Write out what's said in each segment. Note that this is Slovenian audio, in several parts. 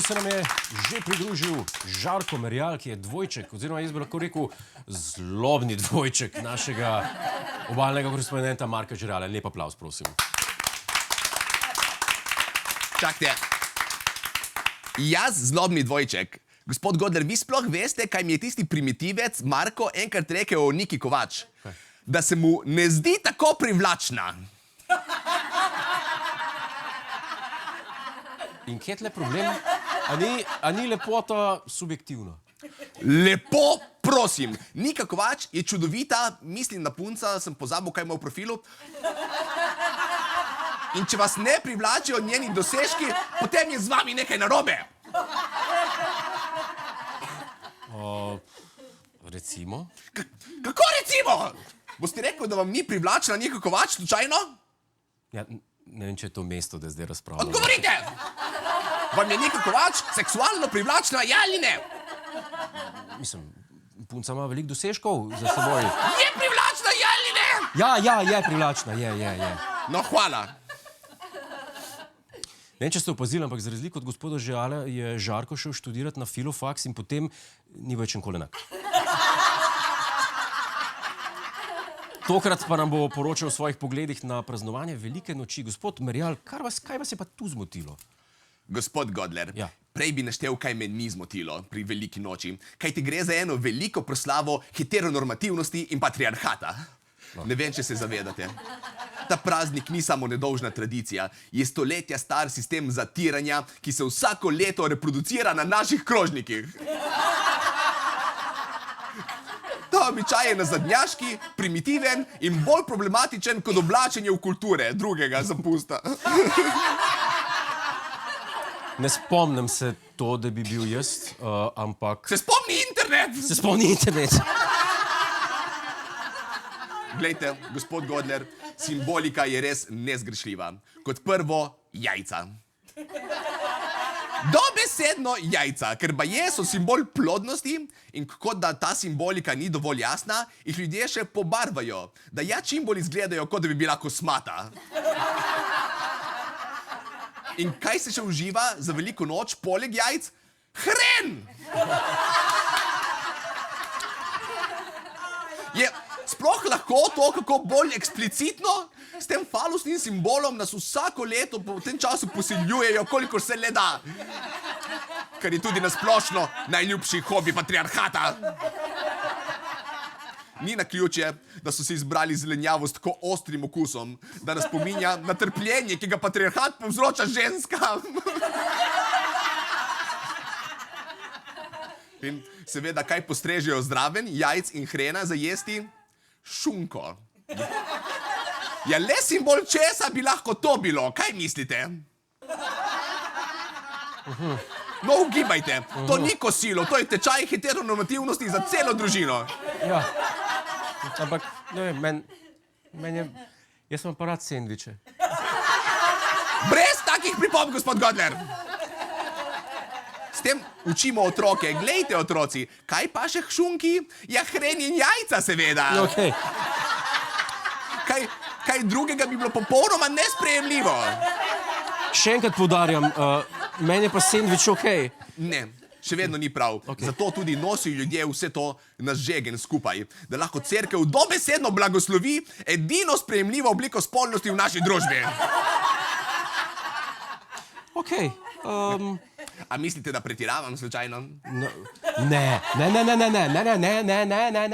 se nam je že pridružil Žarko Merjal, ki je dvojček, oziroma jaz bi lahko rekel zlobni dvojček našega obalnega korespondenta Marka Žerjala. Lep aplavz, prosim. Čakajte. Jaz zlobni dvojček. Gospod Godler, vi sploh veste, kaj mi je tisti primitivec Marko enkrat rekel o Niki Kovač? Da se mu ne zdi tako privlačna. In kje je tle problem? A ni lepota subjektivna? Lepo prosim. Nika Kovač je čudovita, mislim na punca, sem pozabil, kaj ima v profilu. In če vas ne privlačijo njeni dosežki, potem je z vami nekaj narobe. Recimo? Kako recimo? Boste rekel, da vam ni privlačna Nika Kovač, slučajno? Ja, ne vem, če je to mesto, da zdaj razpravljamo. Odgovorite! Vam je Nika Kovač seksualno privlačna, ja ali ne? Mislim, punca ima veliko dosežkov za seboj. Je privlačna, ja ali ne? Ja, je privlačna, je. No, hvala. Ne vem, če ste opazili, ampak za razliko od gospoda Žerjala je Žarko šel študirati na filofaks in potem ni več nikoli enak. Tokrat pa nam bo poročal o svojih pogledih na praznovanje velike noči. Gospod Merjal, kaj vas je pa tu zmotilo? Gospod Godler, Ja. Prej bi naštel, kaj me ni zmotilo pri veliki noči. Kaj ti gre za eno veliko proslavo heteronormativnosti in patriarhata. Ne vem, če se zavedate. Ta praznik ni samo nedolžna tradicija, je stoletja star sistem zatiranja, ki se vsako leto reproducira na naših krožnikih. Ta običaj je nazadnjaški, primitiven in bolj problematičen kot oblačenje v kulture drugega zapusta. Ne spomnim se to, da bi bil jaz, ampak... Se spomni internet! Se spomni internet! Glejte, gospod Godler, simbolika je res nezgrešljiva. Kot prvo, jajca. Dobesedno jajca, ker baje so simbol plodnosti in kot da ta simbolika ni dovolj jasna, jih ljudje še pobarvajo, da ja čim bolj izgledajo, kot da bi bila kosmata. In kaj se še uživa za veliko noč poleg jajc? Hren! Je sploh lahko to, kako bolj eksplicitno s tem falusnim simbolom nas vsako leto po tem času posiljujejo, kolikor se le da. Kar je tudi nasplošno najljubši hobi patriarhata. Ni naključje, da so si izbrali zelenjavo s tako ostrim okusom, da nas spominja na trpljenje, ki ga patriarhat povzroča ženskam. In seveda, kaj postrežejo zraven jajc in hrena za jesti? Šunko. Ja, le simbol česa bi lahko to bilo, kaj mislite? No, ugibajte, to ni kosilo, to je tečaj heteronormativnosti za celo družino. Ja, ampak, ne vem, jaz sem pa rad sendviče. Brez takih pripomb, gospod Godler. S tem učimo otroke. Glejte, otroci, kaj pa še k šunki? Ja, hren in jajca, seveda. Okej. Kaj drugega bi bilo popolnoma nesprejemljivo? Še enkrat poudarjam, meni je pa sendvič okej. Ne, še vedno ni prav. Zato tudi nosijo ljudje vse to na žegen skupaj, da lahko cerkev dobesedno blagoslovi edino sprejemljivo obliko spolnosti v naši družbi. Okej. A mislite, da pretiravam slučajno? Ne.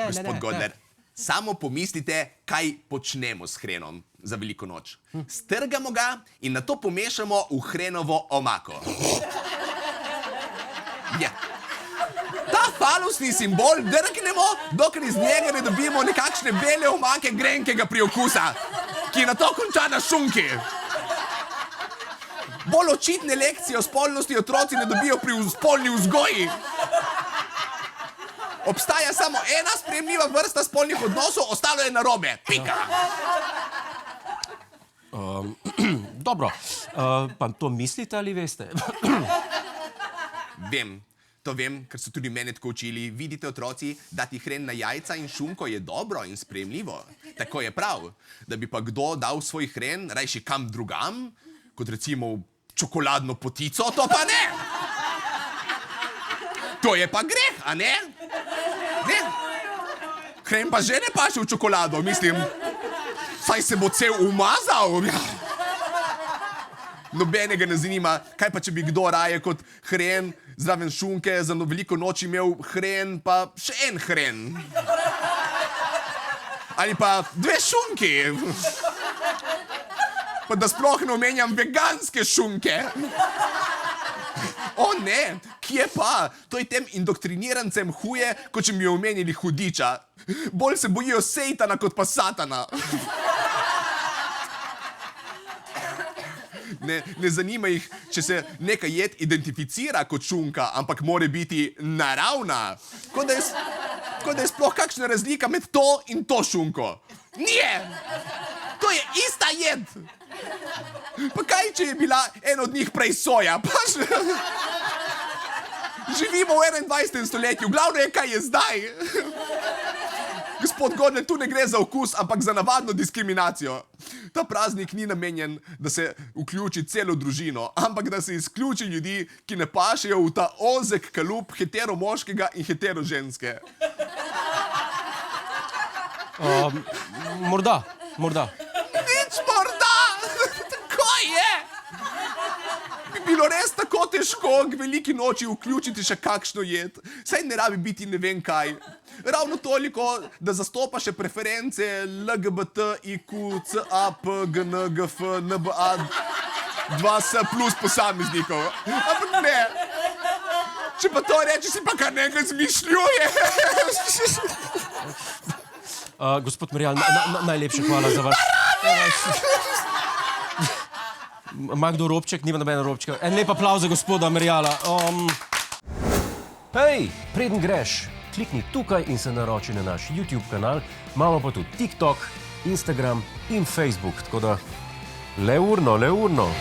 Gospod Godler, samo pomislite, kaj počnemo s hrenom za veliko noč. Strgamo ga in nato pomešamo v hrenovo omako. Ja. Ta falusni simbol drgnemo, dokler iz njega ne dobimo nekakšne bele omake grenkega priokusa, ki nato konča na šunki. Bolj očitne lekcije o spolnosti otroci ne dobijo pri spolni vzgoji. Obstaja samo ena sprejemljiva vrsta spolnih odnosov, ostalo je narobe. Pika. Dobro, pa to mislite ali veste? Vem, to vem, ker so tudi mene tako učili. Vidite, otroci, dati hren na jajca in šunko je dobro in sprejemljivo. Tako je prav. Da bi pa kdo dal svoj hren rajši kam drugam, kot recimo v čokoladno potico, to pa ne! To je pa greh, a ne? Ne? Hren pa že ne paše v čokolado, mislim. Saj se bo cel umazal. Nobenega ne zanima, kaj pa če bi kdo raje kot hren zraven šunke za veliko noč imel hren pa še en hren. Ali pa 2 šunki. Pa da sploh ne omenjam veganske šunke. O ne, kje pa? To je tem indoktrinierancem huje, kot če mi jo omenili hudiča. Bolj se bojijo sejtana kot pa satana. Ne zanima jih, če se neka jed identificira kot šunka, ampak mora biti naravna. Kot da je sploh kakšna razlika med to in to šunko. Nije! To je ista jed! Pa kaj, če je bila ena od njih prej soja? Živimo v 21. stoletju, glavno je, kaj je zdaj. Gospod Godler, tu ne gre za okus, ampak za navadno diskriminacijo. Ta praznik ni namenjen, da se vključi celo družino, ampak da se izključi ljudi, ki ne pašejo v ta ozek kalup hetero moškega in hetero ženske. Morda. Nič morda! Tako je! Bi bilo res tako težko k veliki noči vključiti še kakšno jed. Saj ne rabi biti ne vem kaj. Ravno toliko, da zastopa še preference LGBT, IQ, CA, PGN, GF, NBA, 2S plus posameznikov. Ampak ne. Če pa to reče, si pa kar nekaj zmišljuje. Gospod Merjal, najlepša hvala za vaš... Ima kdo robček? Nima nobena robčka. En lep aplauz za gospoda Merjala. Hej, preden greš, klikni tukaj in se naroči na naš YouTube kanal. Imamo pa tudi TikTok, Instagram in Facebook, tako da le urno.